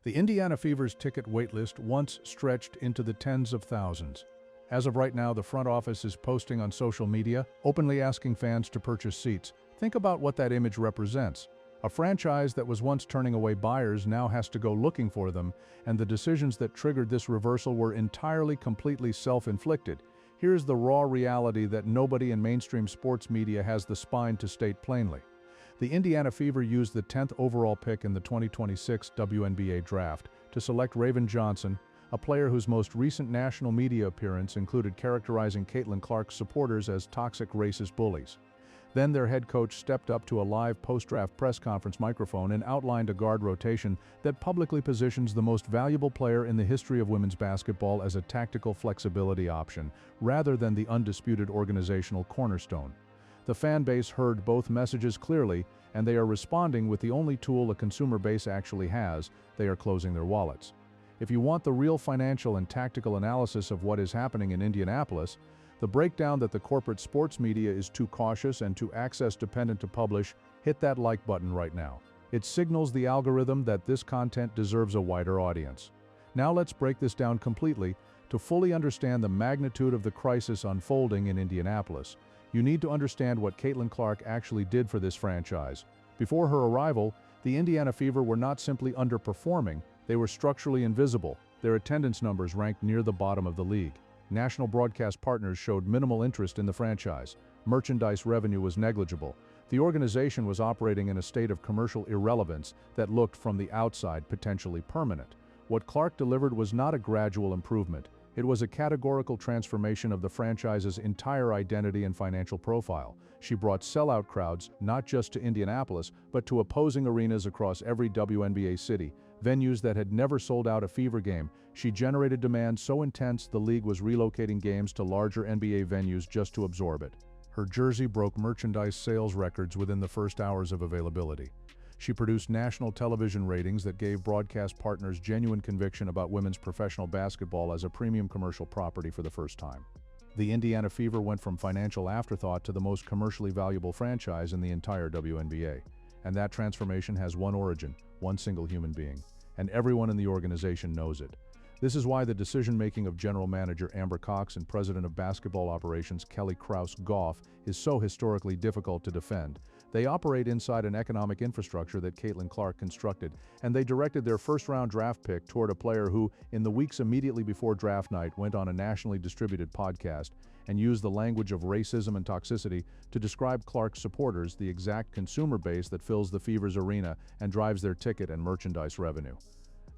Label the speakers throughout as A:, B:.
A: The Indiana Fever's ticket waitlist once stretched into the tens of thousands. As of right now, the front office is posting on social media, openly asking fans to purchase seats. Think about what that image represents. A franchise that was once turning away buyers now has to go looking for them, and the decisions that triggered this reversal were entirely, completely self-inflicted. Here's the raw reality that nobody in mainstream sports media has the spine to state plainly. The Indiana Fever used the 10th overall pick in the 2026 WNBA draft to select Raven Johnson, a player whose most recent national media appearance included characterizing Caitlin Clark's supporters as toxic racist bullies. Then their head coach stepped up to a live post-draft press conference microphone and outlined a guard rotation that publicly positions the most valuable player in the history of women's basketball as a tactical flexibility option, rather than the undisputed organizational cornerstone. The fan base heard both messages clearly, and they are responding with the only tool a consumer base actually has: they are closing their wallets. If you want the real financial and tactical analysis of what is happening in Indianapolis, the breakdown that the corporate sports media is too cautious and too access-dependent to publish, hit that like button right now. It signals the algorithm that this content deserves a wider audience. Now let's break this down completely. To fully understand the magnitude of the crisis unfolding in Indianapolis, you need to understand what Caitlin Clark actually did for this franchise. Before her arrival, the Indiana Fever were not simply underperforming, they were structurally invisible. Their attendance numbers ranked near the bottom of the league. National broadcast partners showed minimal interest in the franchise. Merchandise revenue was negligible. The organization was operating in a state of commercial irrelevance that looked from the outside potentially permanent. What Clark delivered was not a gradual improvement. It was a categorical transformation of the franchise's entire identity and financial profile. She brought sellout crowds not just to Indianapolis, but to opposing arenas across every WNBA city, venues that had never sold out a Fever game. She generated demand so intense the league was relocating games to larger NBA venues just to absorb it. Her jersey broke merchandise sales records within the first hours of availability. She produced national television ratings that gave broadcast partners genuine conviction about women's professional basketball as a premium commercial property for the first time. The Indiana Fever went from financial afterthought to the most commercially valuable franchise in the entire WNBA. And that transformation has one origin, one single human being. And everyone in the organization knows it. This is why the decision-making of General Manager Amber Cox and President of Basketball Operations Kelly Krouse Goff is so historically difficult to defend. They operate inside an economic infrastructure that Caitlin Clark constructed, and they directed their first-round draft pick toward a player who, in the weeks immediately before draft night, went on a nationally distributed podcast and used the language of racism and toxicity to describe Clark's supporters, the exact consumer base that fills the Fever's arena and drives their ticket and merchandise revenue.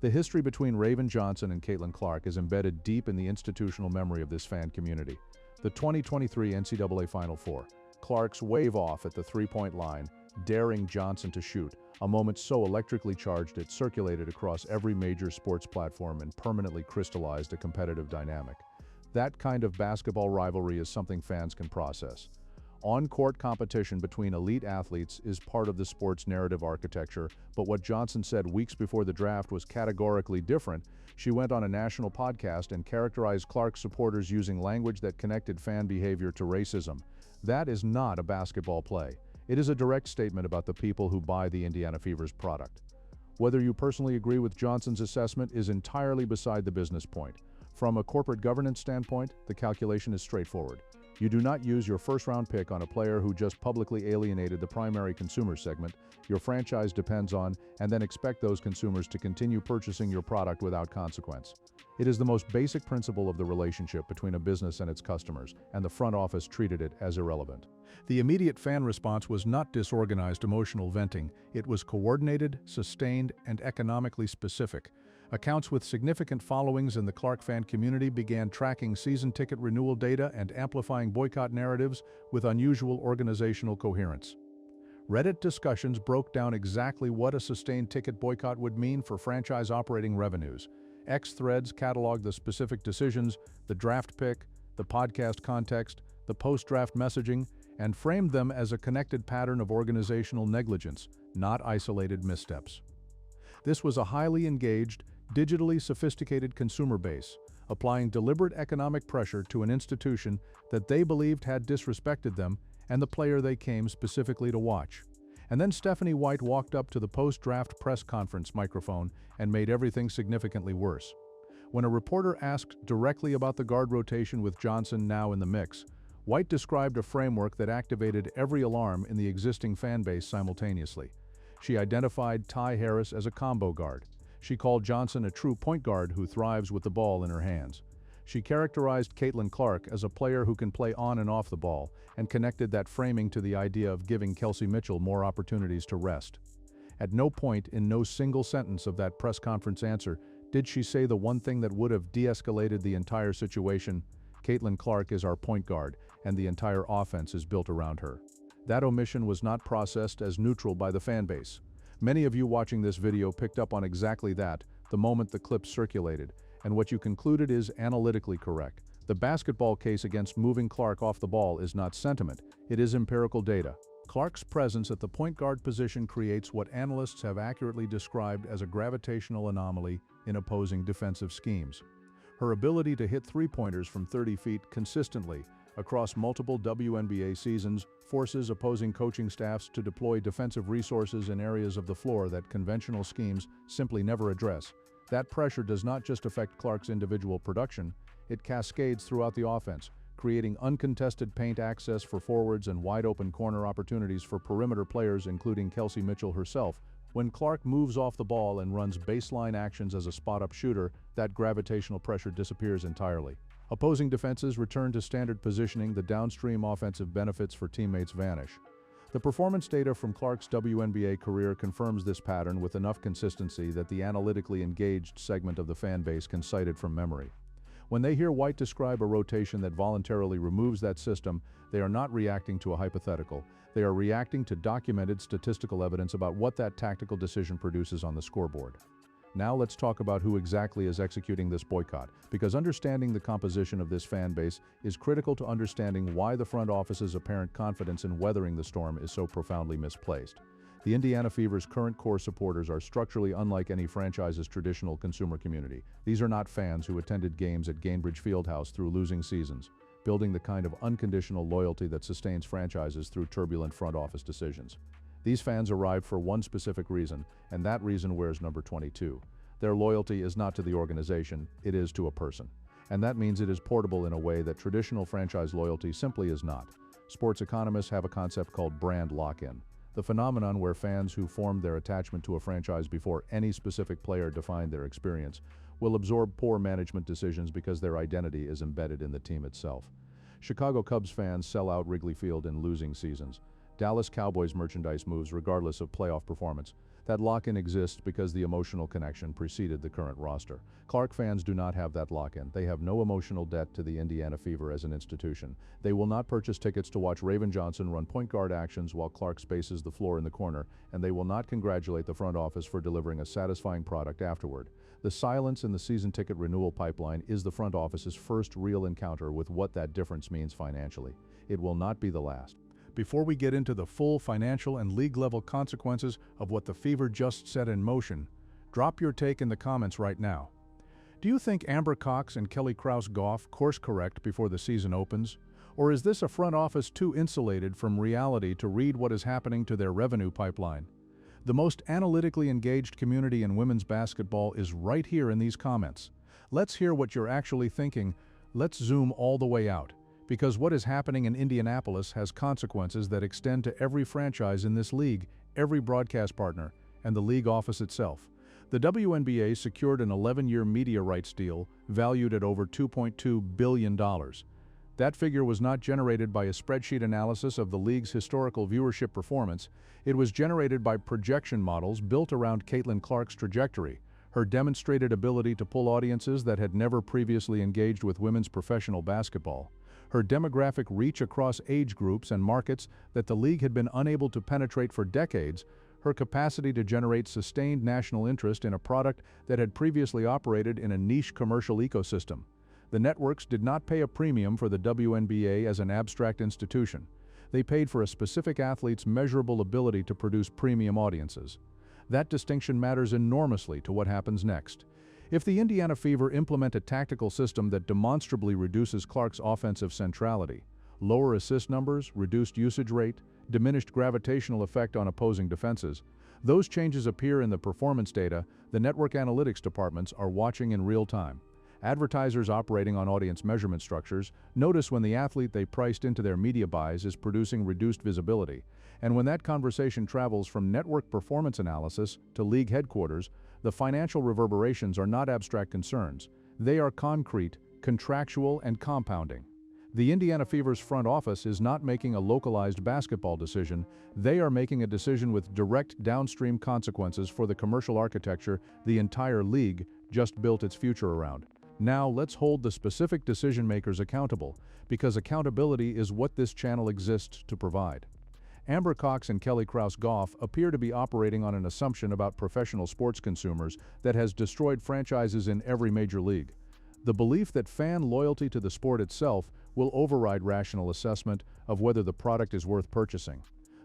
A: The history between Raven Johnson and Caitlin Clark is embedded deep in the institutional memory of this fan community. The 2023 NCAA Final Four. Clark's wave off at the three-point line, daring Johnson to shoot, a moment so electrically charged it circulated across every major sports platform and permanently crystallized a competitive dynamic. That kind of basketball rivalry is something fans can process. On-court competition between elite athletes is part of the sport's narrative architecture, but what Johnson said weeks before the draft was categorically different. She went on a national podcast and characterized Clark's supporters using language that connected fan behavior to racism. That is not a basketball play. It is a direct statement about the people who buy the Indiana Fever's product. Whether you personally agree with Johnson's assessment is entirely beside the business point. From a corporate governance standpoint, the calculation is straightforward. You do not use your first-round pick on a player who just publicly alienated the primary consumer segment your franchise depends on, and then expect those consumers to continue purchasing your product without consequence. It is the most basic principle of the relationship between a business and its customers, and the front office treated it as irrelevant. The immediate fan response was not disorganized emotional venting, it was coordinated, sustained, and economically specific. Accounts with significant followings in the Clark fan community began tracking season ticket renewal data and amplifying boycott narratives with unusual organizational coherence. Reddit discussions broke down exactly what a sustained ticket boycott would mean for franchise operating revenues. X threads cataloged the specific decisions, the draft pick, the podcast context, the post-draft messaging, and framed them as a connected pattern of organizational negligence, not isolated missteps. This was a highly engaged, digitally sophisticated consumer base, applying deliberate economic pressure to an institution that they believed had disrespected them and the player they came specifically to watch. And then Stephanie White walked up to the post-draft press conference microphone and made everything significantly worse. When a reporter asked directly about the guard rotation with Johnson now in the mix, White described a framework that activated every alarm in the existing fan base simultaneously. She identified Ty Harris as a combo guard. She called Johnson a true point guard who thrives with the ball in her hands. She characterized Caitlin Clark as a player who can play on and off the ball, and connected that framing to the idea of giving Kelsey Mitchell more opportunities to rest. At no point in no single sentence of that press conference answer did she say the one thing that would have de-escalated the entire situation: Caitlin Clark is our point guard, and the entire offense is built around her. That omission was not processed as neutral by the fan base. Many of you watching this video picked up on exactly that the moment the clip circulated, and what you concluded is analytically correct. The basketball case against moving Clark off the ball is not sentiment, it is empirical data. Clark's presence at the point guard position creates what analysts have accurately described as a gravitational anomaly in opposing defensive schemes. Her ability to hit three-pointers from 30 feet consistently across multiple WNBA seasons forces opposing coaching staffs to deploy defensive resources in areas of the floor that conventional schemes simply never address. That pressure does not just affect Clark's individual production, it cascades throughout the offense, creating uncontested paint access for forwards and wide-open corner opportunities for perimeter players, including Kelsey Mitchell herself. When Clark moves off the ball and runs baseline actions as a spot-up shooter, that gravitational pressure disappears entirely. Opposing defenses return to standard positioning, the downstream offensive benefits for teammates vanish. The performance data from Clark's WNBA career confirms this pattern with enough consistency that the analytically engaged segment of the fan base can cite it from memory. When they hear White describe a rotation that voluntarily removes that system, they are not reacting to a hypothetical. They are reacting to documented statistical evidence about what that tactical decision produces on the scoreboard. Now let's talk about who exactly is executing this boycott, because understanding the composition of this fan base is critical to understanding why the front office's apparent confidence in weathering the storm is so profoundly misplaced. The Indiana Fever's current core supporters are structurally unlike any franchise's traditional consumer community. These are not fans who attended games at Gainbridge Fieldhouse through losing seasons, building the kind of unconditional loyalty that sustains franchises through turbulent front office decisions. These fans arrived for one specific reason, and that reason wears number 22. Their loyalty is not to the organization, it is to a person. And that means it is portable in a way that traditional franchise loyalty simply is not. Sports economists have a concept called brand lock-in, the phenomenon where fans who formed their attachment to a franchise before any specific player defined their experience will absorb poor management decisions because their identity is embedded in the team itself. Chicago Cubs fans sell out Wrigley Field in losing seasons. Dallas Cowboys merchandise moves regardless of playoff performance. That lock-in exists because the emotional connection preceded the current roster. Clark fans do not have that lock-in. They have no emotional debt to the Indiana Fever as an institution. They will not purchase tickets to watch Raven Johnson run point guard actions while Clark spaces the floor in the corner, and they will not congratulate the front office for delivering a satisfying product afterward. The silence in the season ticket renewal pipeline is the front office's first real encounter with what that difference means financially. It will not be the last. Before we get into the full financial and league-level consequences of what the Fever just set in motion, drop your take in the comments right now. Do you think Amber Cox and Kelly Krouse Goff course correct before the season opens? Or is this a front office too insulated from reality to read what is happening to their revenue pipeline? The most analytically engaged community in women's basketball is right here in these comments. Let's hear what you're actually thinking. Let's zoom all the way out, because what is happening in Indianapolis has consequences that extend to every franchise in this league, every broadcast partner, and the league office itself. The WNBA secured an 11-year media rights deal valued at over $2.2 billion. That figure was not generated by a spreadsheet analysis of the league's historical viewership performance. It was generated by projection models built around Caitlin Clark's trajectory, her demonstrated ability to pull audiences that had never previously engaged with women's professional basketball, her demographic reach across age groups and markets that the league had been unable to penetrate for decades, her capacity to generate sustained national interest in a product that had previously operated in a niche commercial ecosystem. The networks did not pay a premium for the WNBA as an abstract institution. They paid for a specific athlete's measurable ability to produce premium audiences. That distinction matters enormously to what happens next. If the Indiana Fever implement a tactical system that demonstrably reduces Clark's offensive centrality, lower assist numbers, reduced usage rate, diminished gravitational effect on opposing defenses. Those changes appear in the performance data the network analytics departments are watching in real time. Advertisers operating on audience measurement structures notice when the athlete they priced into their media buys is producing reduced visibility, and when that conversation travels from network performance analysis to league headquarters, the financial reverberations are not abstract concerns. They are concrete, contractual, and compounding. The Indiana Fever's front office is not making a localized basketball decision. They are making a decision with direct downstream consequences for the commercial architecture the entire league just built its future around. Now let's hold the specific decision makers accountable, because accountability is what this channel exists to provide. Amber Cox and Kelly Krouse Goff appear to be operating on an assumption about professional sports consumers that has destroyed franchises in every major league. The belief that fan loyalty to the sport itself will override rational assessment of whether the product is worth purchasing.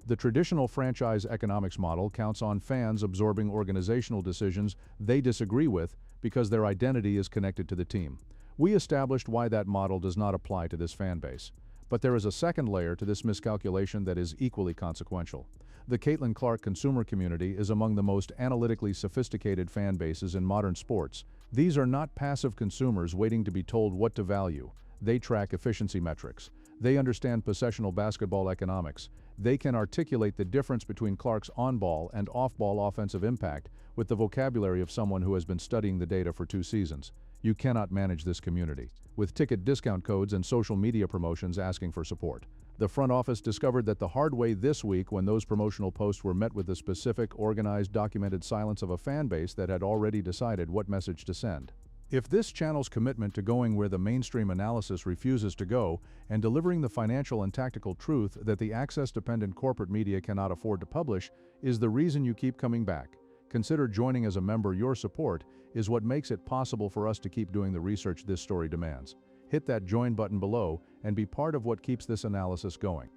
A: The traditional franchise economics model counts on fans absorbing organizational decisions they disagree with because their identity is connected to the team. We established why that model does not apply to this fan base. But there is a second layer to this miscalculation that is equally consequential. The Caitlin Clark consumer community is among the most analytically sophisticated fan bases in modern sports. These are not passive consumers waiting to be told what to value. They track efficiency metrics. They understand possessional basketball economics. They can articulate the difference between Clark's on-ball and off-ball offensive impact with the vocabulary of someone who has been studying the data for 2 seasons. You cannot manage this community with ticket discount codes and social media promotions asking for support. The front office discovered that the hard way this week when those promotional posts were met with the specific, organized, documented silence of a fan base that had already decided what message to send. If this channel's commitment to going where the mainstream analysis refuses to go and delivering the financial and tactical truth that the access-dependent corporate media cannot afford to publish is the reason you keep coming back, consider joining as a member. Your support is what makes it possible for us to keep doing the research this story demands. Hit that join button below and be part of what keeps this analysis going.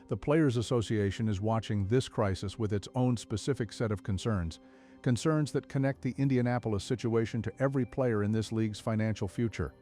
A: The Players Association is watching this crisis with its own specific set of concerns that connect the Indianapolis situation to every player in this league's financial future.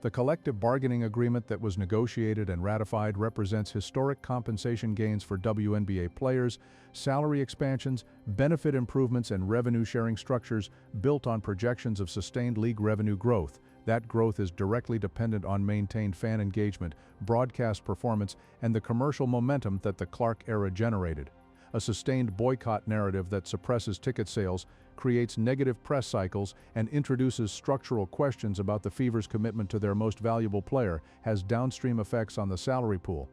A: The collective bargaining agreement that was negotiated and ratified represents historic compensation gains for WNBA players, salary expansions, benefit improvements, and revenue-sharing structures built on projections of sustained league revenue growth. That growth is directly dependent on maintained fan engagement, broadcast performance, and the commercial momentum that the Clark era generated. A sustained boycott narrative that suppresses ticket sales, creates negative press cycles, and introduces structural questions about the Fever's commitment to their most valuable player has downstream effects on the salary pool.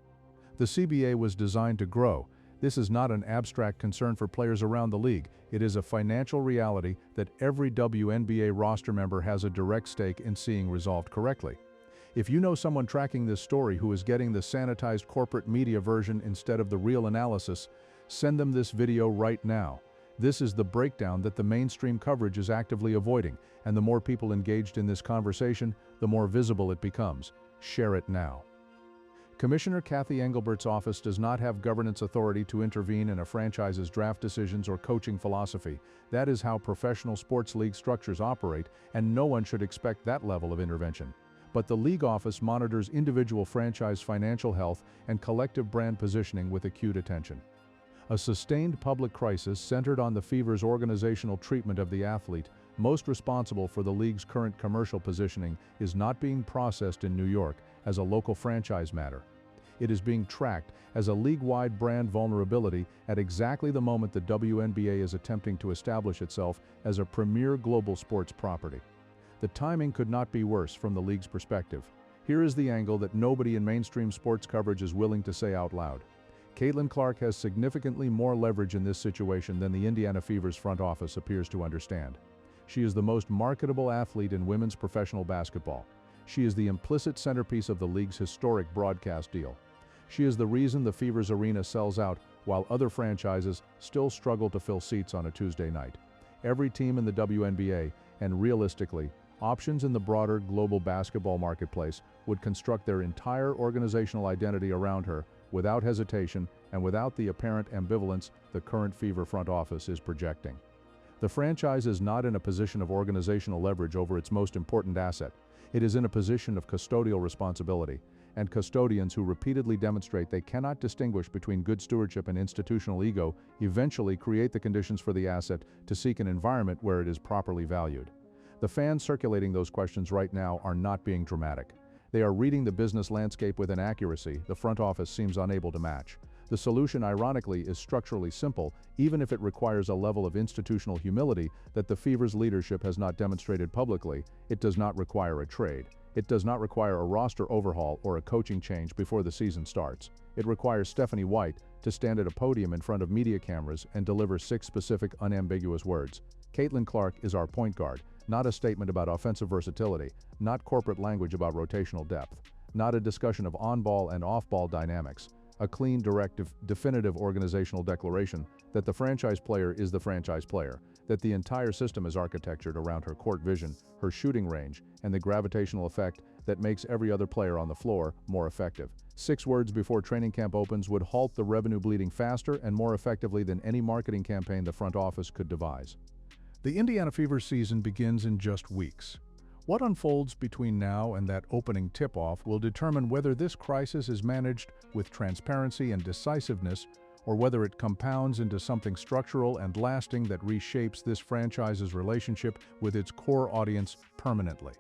A: The CBA was designed to grow. This is not an abstract concern for players around the league. It is a financial reality that every WNBA roster member has a direct stake in seeing resolved correctly. If you know someone tracking this story who is getting the sanitized corporate media version instead of the real analysis, send them this video right now. This is the breakdown that the mainstream coverage is actively avoiding, and the more people engaged in this conversation, the more visible it becomes. Share it now. Commissioner Kathy Engelbert's office does not have governance authority to intervene in a franchise's draft decisions or coaching philosophy. That is how professional sports league structures operate, and no one should expect that level of intervention. But the league office monitors individual franchise financial health and collective brand positioning with acute attention. A sustained public crisis centered on the Fever's organizational treatment of the athlete, most responsible for the league's current commercial positioning, is not being processed in New York as a local franchise matter. It is being tracked as a league-wide brand vulnerability at exactly the moment the WNBA is attempting to establish itself as a premier global sports property. The timing could not be worse from the league's perspective. Here is the angle that nobody in mainstream sports coverage is willing to say out loud. Caitlin Clark has significantly more leverage in this situation than the Indiana Fever's front office appears to understand. She is the most marketable athlete in women's professional basketball. She is the implicit centerpiece of the league's historic broadcast deal. She is the reason the Fever's arena sells out while other franchises still struggle to fill seats on a Tuesday night. Every team in the WNBA, and realistically, options in the broader global basketball marketplace, would construct their entire organizational identity around her without hesitation and without the apparent ambivalence the current Fever front office is projecting. The franchise is not in a position of organizational leverage over its most important asset. It is in a position of custodial responsibility. and custodians who repeatedly demonstrate they cannot distinguish between good stewardship and institutional ego eventually create the conditions for the asset to seek an environment where it is properly valued. The fans circulating those questions right now are not being dramatic. They are reading the business landscape with an accuracy the front office seems unable to match. The solution, ironically, is structurally simple, even if it requires a level of institutional humility that the Fever's leadership has not demonstrated publicly. It does not require a trade. It does not require a roster overhaul or a coaching change before the season starts. It requires Stephanie White to stand at a podium in front of media cameras and deliver 6 specific, unambiguous words. Caitlin Clark is our point guard, not a statement about offensive versatility, not corporate language about rotational depth, not a discussion of on-ball and off-ball dynamics. A clean, direct, definitive organizational declaration that the franchise player is the franchise player, that the entire system is architectured around her court vision, her shooting range, and the gravitational effect that makes every other player on the floor more effective. 6 words before training camp opens would halt the revenue bleeding faster and more effectively than any marketing campaign the front office could devise. The Indiana Fever season begins in just weeks. What unfolds between now and that opening tip-off will determine whether this crisis is managed with transparency and decisiveness, or whether it compounds into something structural and lasting that reshapes this franchise's relationship with its core audience permanently.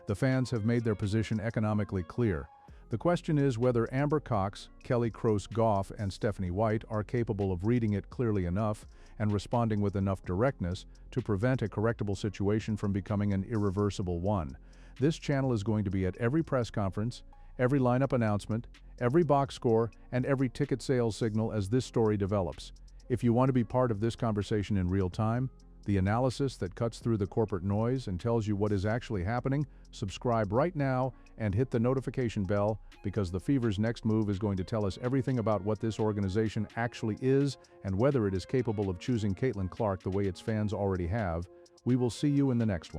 A: The fans have made their position economically clear. The question is whether Amber Cox, Kelly Krouse Goff, and Stephanie White are capable of reading it clearly enough and responding with enough directness to prevent a correctable situation from becoming an irreversible one. This channel is going to be at every press conference, every lineup announcement, every box score, and every ticket sales signal as this story develops. If you want to be part of this conversation in real time, the analysis that cuts through the corporate noise and tells you what is actually happening, subscribe right now and hit the notification bell, because the Fever's next move is going to tell us everything about what this organization actually is and whether it is capable of choosing Caitlin Clark the way its fans already have. We will see you in the next one.